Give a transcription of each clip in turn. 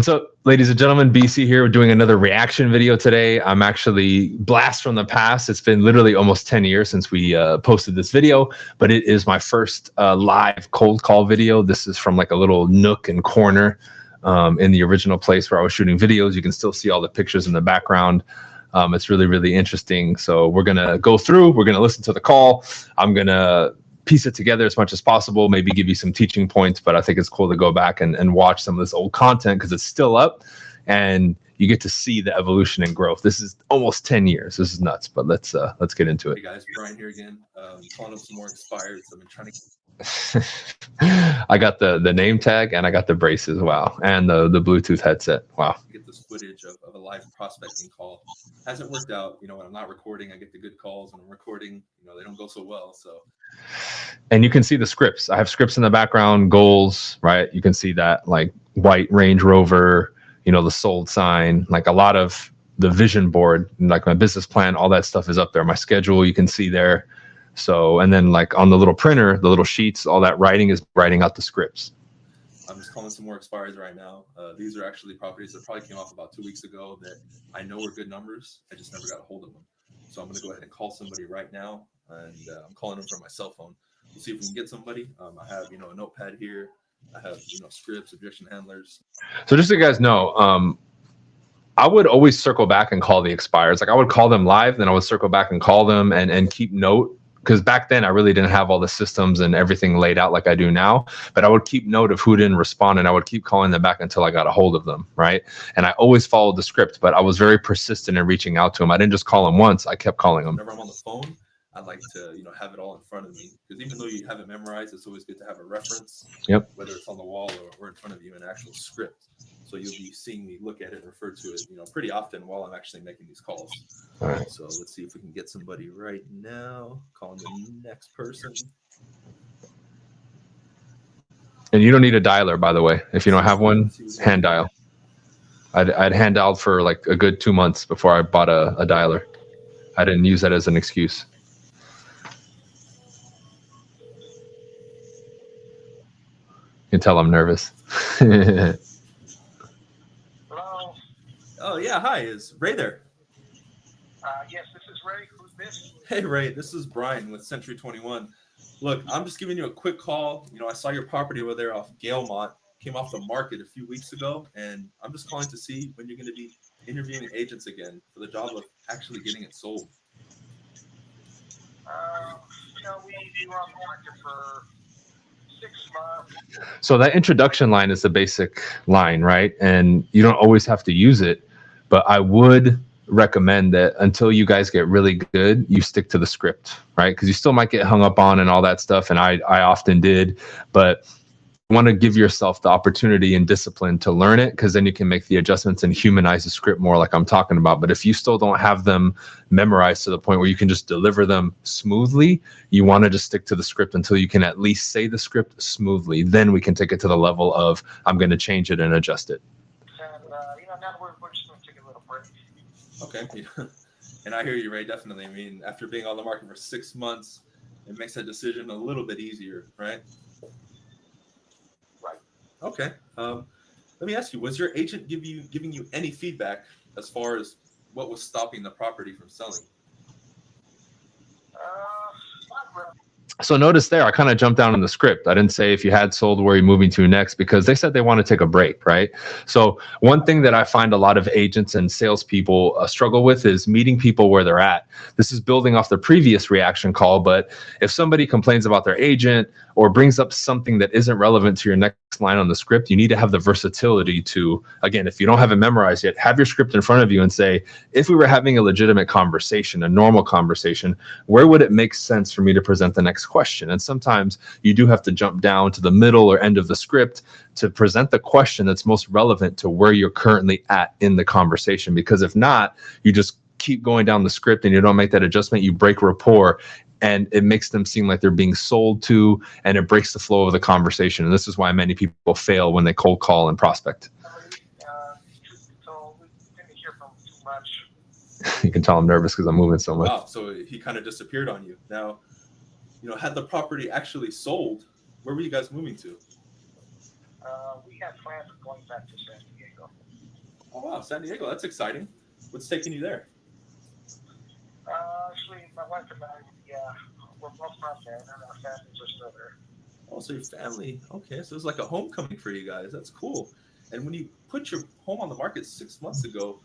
What's up, ladies and gentlemen? BC here. We're doing another reaction video today. I'm actually blast from the past. It's been literally almost 10 years since we posted this video, but it is my first live cold call video. This is from like a little nook and corner in the original place where I was shooting videos. You can still see all the pictures in the background. It's really, really interesting. So we're going to go through, we're going to listen to the call. I'm going to piece it together as much as possible, maybe give you some teaching points, but I think it's cool to go back and watch some of this old content because it's still up and you get to see the evolution and growth. This is almost 10 years. This is nuts, but let's get into it. Hey guys, Bryan here again. Calling up some more expireds. I've been trying to I got the name tag and I got the braces. Wow. And the Bluetooth headset. Wow. Get this footage of a live prospecting call. Hasn't worked out. You know, when I'm not recording, I get the good calls. When I'm recording, you know, they don't go so well. So. And you can see the scripts. I have scripts in the background, goals, right? You can see that like white Range Rover, you know, the sold sign, like a lot of the vision board, like my business plan, all that stuff is up there. My schedule, you can see there. So, and then like on the little printer, the little sheets, all that writing is writing out the scripts. I'm just calling some more expires right now. These are actually properties that probably came off about 2 weeks ago that I know are good numbers. I just never got a hold of them. So I'm going to go ahead and call somebody right now. And I'm calling them from my cell phone. We'll see if we can get somebody. I have, you know, a notepad here. I have, you know, scripts, objection handlers. So just so you guys know, I would always circle back and call the expires. Like I would call them live, then I would circle back and call them and keep note. Because back then I really didn't have all the systems and everything laid out like I do now, but I would keep note of who didn't respond and I would keep calling them back until I got a hold of them, right? And I always followed the script, but I was very persistent in reaching out to them. I didn't just call them once, I kept calling them. Whenever I'm on the phone, I like to, you know, have it all in front of me. Because even though you have it memorized, it's always good to have a reference. Yep. Whether it's on the wall or in front of you, an actual script. So you'll be seeing me look at it and refer to it, you know, pretty often while I'm actually making these calls. All right. So let's see if we can get somebody right now. Calling the next person. And you don't need a dialer, by the way. If you don't have one, hand dial. I'd hand dialed for like a good 2 months before I bought a dialer. I didn't use that as an excuse. You can tell I'm nervous. Hello. Oh yeah, hi. Is Ray there? Yes, this is Ray. Who's this? Hey Ray, this is Bryan with Century 21. Look, I'm just giving you a quick call. You know, I saw your property over there off Galemont. Came off the market a few weeks ago, and I'm just calling to see when you're going to be interviewing agents again for the job of actually getting it sold. You know, we were on the market for 6 months. So that introduction line is the basic line, right? And you don't always have to use it, but I would recommend that until you guys get really good, you stick to the script, right? Because you still might get hung up on and all that stuff, and I often did, but you want to give yourself the opportunity and discipline to learn it, because then you can make the adjustments and humanize the script more like I'm talking about. But if you still don't have them memorized to the point where you can just deliver them smoothly, you want to just stick to the script until you can at least say the script smoothly. Then we can take it to the level of I'm going to change it and adjust it. And, you know, now we're just going to take a little break. Okay. And I hear you, Ray, definitely. I mean, after being on the market for 6 months, it makes that decision a little bit easier, right? Right. Okay. Let me ask you, was your agent giving you any feedback as far as what was stopping the property from selling? Not really. So notice there, I kind of jumped down in the script. I didn't say if you had sold, where you're moving to next, because they said they want to take a break, right? So one thing that I find a lot of agents and salespeople struggle with is meeting people where they're at. This is building off the previous reaction call, but if somebody complains about their agent or brings up something that isn't relevant to your next line on the script, you need to have the versatility to, again, if you don't have it memorized yet, have your script in front of you and say, if we were having a legitimate conversation, a normal conversation, where would it make sense for me to present the next question? And sometimes you do have to jump down to the middle or end of the script to present the question that's most relevant to where you're currently at in the conversation. Because if not, you just keep going down the script and you don't make that adjustment, you break rapport, and it makes them seem like they're being sold to, and it breaks the flow of the conversation. And this is why many people fail when they cold call and prospect. So we didn't hear from too much. You can tell I'm nervous because I'm moving so much. Wow, so he kind of disappeared on you. Now, you know, had the property actually sold, where were you guys moving to? We had plans of going back to San Diego. Oh wow, San Diego, that's exciting. What's taking you there? Actually, my wife and I, we're both from there, and our families are still there. Oh, so your family. Okay, so it's like a homecoming for you guys. That's cool. And when you put your home on the market 6 months ago,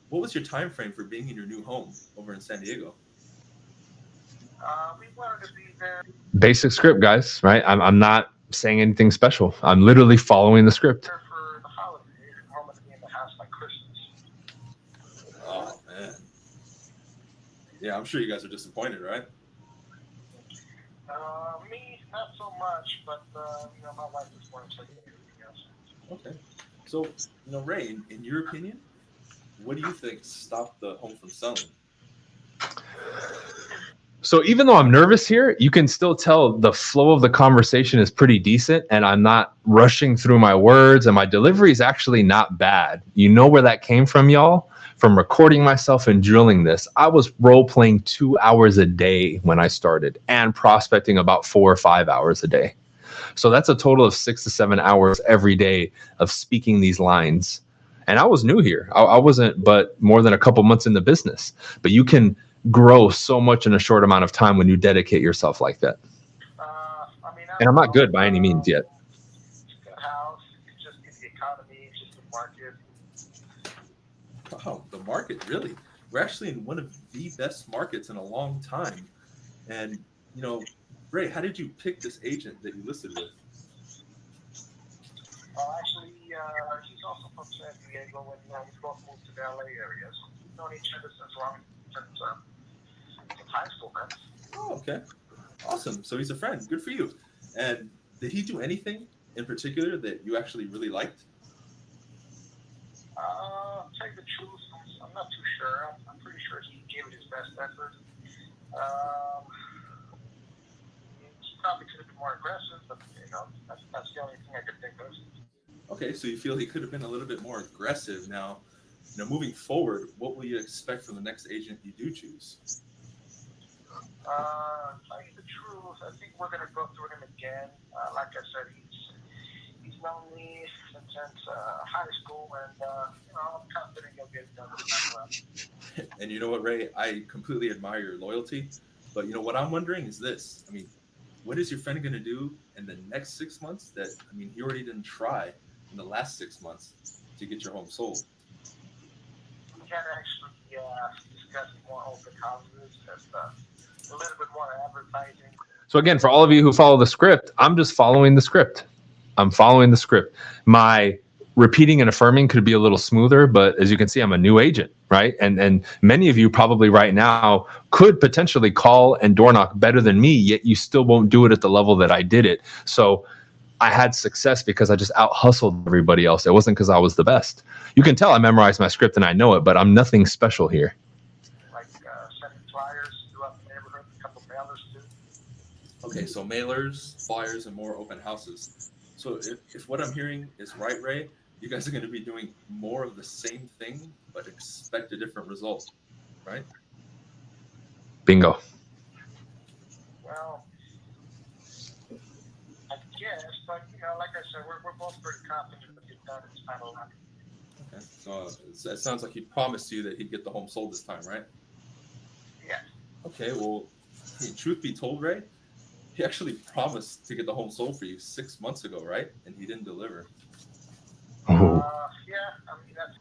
what was your time frame for being in your new home over in San Diego? We wanted to be there Basic script, guys, right? I'm not saying anything special. I'm literally following the script. for the holidays and hoping to be in the house by Christmas. Oh man. Yeah, I'm sure you guys are disappointed, right? Me, not so much, but my wife is more excited than anything else. Okay. So, Ray, in your opinion, what do you think stopped the home from selling? So even though I'm nervous here, you can still tell the flow of the conversation is pretty decent and I'm not rushing through my words and my delivery is actually not bad. You know where that came from, y'all? From recording myself and drilling this. I was role playing 2 hours a day when I started and prospecting about 4 or 5 hours a day. So that's a total of 6 to 7 hours every day of speaking these lines. And I was new here. I wasn't but more than a couple months in the business. But you can grow so much in a short amount of time when you dedicate yourself like that. And I'm not good by any means yet. House, it's just the economy, it's just the market. Wow, the market, really? We're actually in one of the best markets in a long time. And, Ray, how did you pick this agent that you listed with? Actually, he's also from San Diego, and we both moved to the LA area. So we've known each other since high school, man. Oh, okay. Awesome. So he's a friend. Good for you. And did he do anything in particular that you actually really liked? Tell you the truth, I'm not too sure. I'm pretty sure he gave it his best effort. He probably could have been more aggressive, but that's the only thing I could think of. Okay, so you feel he could have been a little bit more aggressive. Now, moving forward, what will you expect from the next agent you do choose? Tell you the truth, I think we're gonna go through him again. Like I said, he's known me since high school, and I'm confident he'll get it done this time around. And you know what, Ray? I completely admire your loyalty, but what I'm wondering is this. What is your friend going to do in the next 6 months that, he already didn't try in the last 6 months to get your home sold? We had actually discussed more open houses and a little bit more advertising. So again, for all of you who follow the script, I'm just following the script. I'm following the script. My repeating and affirming could be a little smoother, but as you can see, I'm a new agent, right? And many of you probably right now could potentially call and door knock better than me, yet you still won't do it at the level that I did it. So I had success because I just out hustled everybody else. It wasn't because I was the best. You can tell I memorized my script and I know it, but I'm nothing special here. Like sending flyers throughout the neighborhood, a couple mailers too. Okay, so mailers, flyers, and more open houses. So if what I'm hearing is right, Ray, you guys are going to be doing more of the same thing, but expect a different result, right? Bingo. Well, I guess, but like I said, we're both pretty confident that we've done this time around. Okay, so it sounds like he promised you that he'd get the home sold this time, right? Yeah. Okay, well, truth be told, Ray, he actually promised to get the home sold for you 6 months ago, right? And he didn't deliver. Yeah, that's.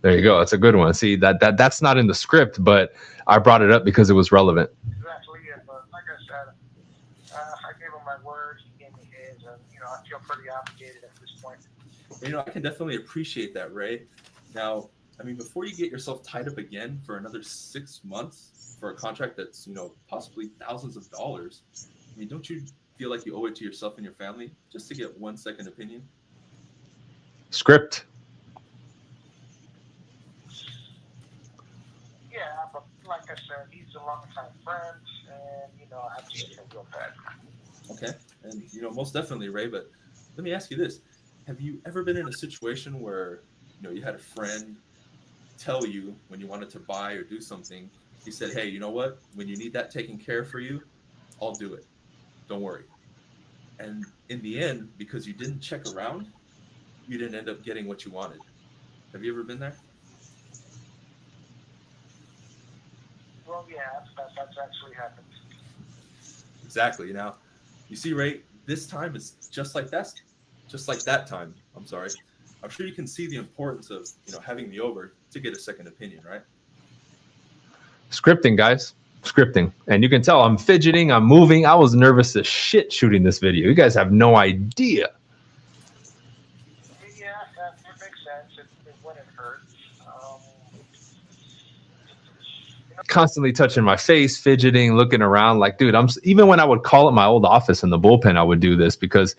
There you go. That's a good one. See, that's not in the script, but I brought it up because it was relevant. Exactly it. But like I said, I gave him my word. He gave me his, and I feel pretty obligated at this point. I can definitely appreciate that, Ray. Now, before you get yourself tied up again for another 6 months for a contract that's, possibly thousands of dollars, don't you feel like you owe it to yourself and your family just to get 1 second opinion? Script. Yeah, but like I said, he's a longtime friend, and I just feel bad. Okay, and most definitely, Ray. But let me ask you this: have you ever been in a situation where you had a friend tell you when you wanted to buy or do something, he said, "Hey, you know what? When you need that taken care of for you, I'll do it. Don't worry." And in the end, because you didn't check around, you didn't end up getting what you wanted. Have you ever been there? Well, yeah, that's actually happened. Exactly. Now, you see, Ray, this time is just like that time. I'm sorry. I'm sure you can see the importance of having me over to get a second opinion, right? Scripting, guys. Scripting. And you can tell I'm fidgeting, I'm moving. I was nervous as shit shooting this video. You guys have no idea. Yeah, that makes sense. It wouldn't hurt. Constantly touching my face, fidgeting, looking around like, dude, even when I would call at my old office in the bullpen, I would do this because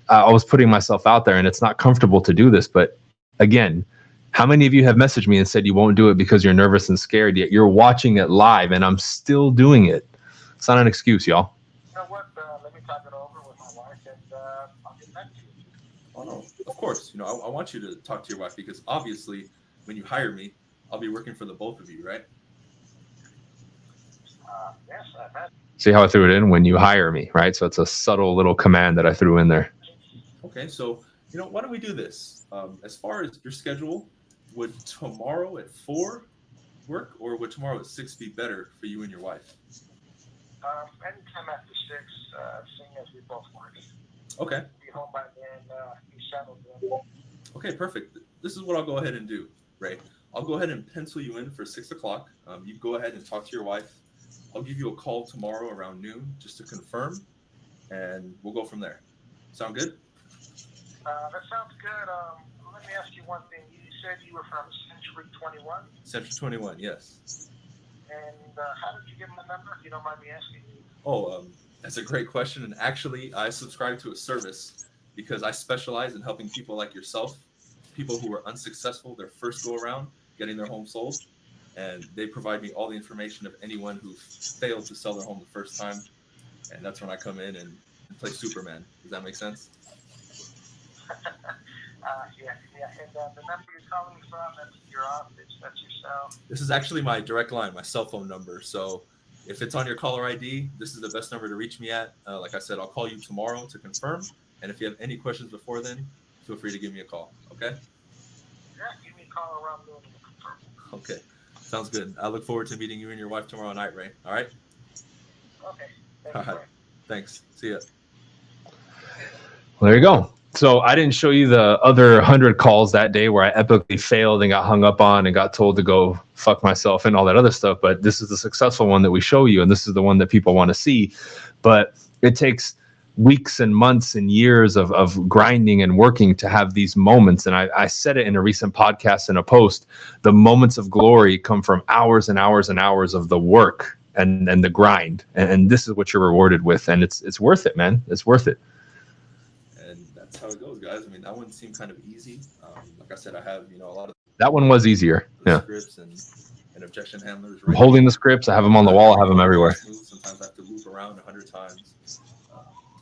I was putting myself out there and it's not comfortable to do this. But again, how many of you have messaged me and said you won't do it because you're nervous and scared, yet you're watching it live and I'm still doing it? It's not an excuse, y'all. You know what? Let me talk it over with my wife and I'll get back to you. Oh, no, of course. I want you to talk to your wife because obviously when you hire me, I'll be working for the both of you, right? Yes, I've had. See how I threw it in? When you hire me, right? So it's a subtle little command that I threw in there. Okay, so, why don't we do this? As far as your schedule, would tomorrow at 4 work, or would tomorrow at 6 be better for you and your wife? Anytime after 6, seeing as we both work. Okay. Be home by then, be settled in. Okay, perfect. This is what I'll go ahead and do, Ray. I'll go ahead and pencil you in for 6 o'clock. You go ahead and talk to your wife. I'll give you a call tomorrow around noon just to confirm, and we'll go from there. Sound good? That sounds good. Let me ask you one thing. You said you were from Century 21? Century 21, yes. And how did you get my number, if you don't mind me asking? Oh, that's a great question. And actually, I subscribe to a service because I specialize in helping people like yourself, people who are unsuccessful their first go around, getting their home sold. And they provide me all the information of anyone who failed to sell their home the first time. And that's when I come in and play Superman. Does that make sense? Yeah. And the number you're calling me from, that's your office, that's your cell. This is actually my direct line, my cell phone number. So if it's on your caller ID, this is the best number to reach me at. Like I said, I'll call you tomorrow to confirm. And if you have any questions before then, feel free to give me a call. Okay? Yeah, give me a call around noon to confirm. Okay. Sounds good. I look forward to meeting you and your wife tomorrow night, Ray. All right? Okay. All right. Thanks. See ya. Well, there you go. So I didn't show you the other 100 calls that day where I epically failed and got hung up on and got told to go fuck myself and all that other stuff. But this is the successful one that we show you. And this is the one that people want to see. But it takes weeks and months and years of grinding and working to have these moments. And I said it in a recent podcast in a post, the moments of glory come from hours and hours and hours of the work and the grind. And this is what you're rewarded with. And it's worth it, man. It's worth it. And that's how it goes, guys. I mean, that one seemed kind of easy. Like I said, I have, a lot of that one was easier. Yeah. Scripts and objection handlers. I'm holding the scripts. I have them on the wall. I have them everywhere. Sometimes I have to loop around 100 times.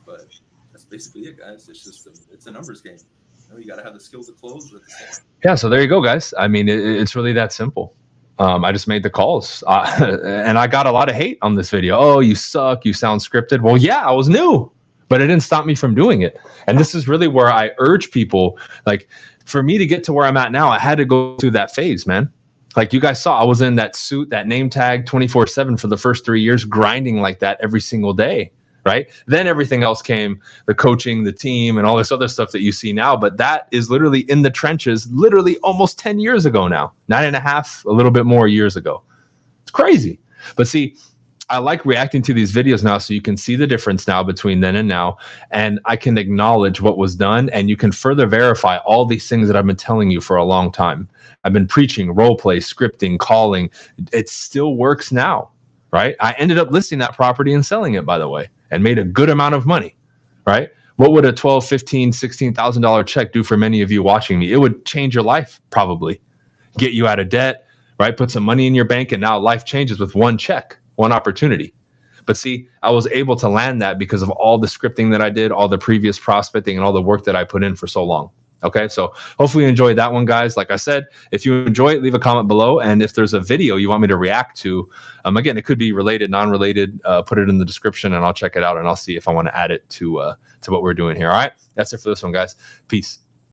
But that's basically it, guys. It's just it's a numbers game. You got to have the skills to close with. Yeah, so there you go, guys. I mean, it's really that simple. I just made the calls, and I got a lot of hate on this video. Oh, you suck. You sound scripted. Well, yeah, I was new, but it didn't stop me from doing it. And this is really where I urge people, like, for me to get to where I'm at now, I had to go through that phase, man. Like you guys saw, I was in that suit, that name tag 24/7 for the first 3 years, grinding like that every single day. Right? Then everything else came, the coaching, the team, and all this other stuff that you see now. But that is literally in the trenches, literally almost 10 years ago now, 9.5, a little bit more years ago. It's crazy. But see, I like reacting to these videos now so you can see the difference now between then and now. And I can acknowledge what was done, and you can further verify all these things that I've been telling you for a long time. I've been preaching, role play, scripting, calling. It still works now, right? I ended up listing that property and selling it, by the way, and made a good amount of money, right? What would a $12,000, $15,000, $16,000 check do for many of you watching me? It would change your life, probably. Get you out of debt, right? Put some money in your bank, and now life changes with one check, one opportunity. But see, I was able to land that because of all the scripting that I did, all the previous prospecting, and all the work that I put in for so long. Okay, so hopefully you enjoyed that one, guys. Like I said, if you enjoy it, leave a comment below. And if there's a video you want me to react to, again, it could be related, non-related, put it in the description and I'll check it out and I'll see if I want to add it to what we're doing here. All right, that's it for this one, guys. Peace.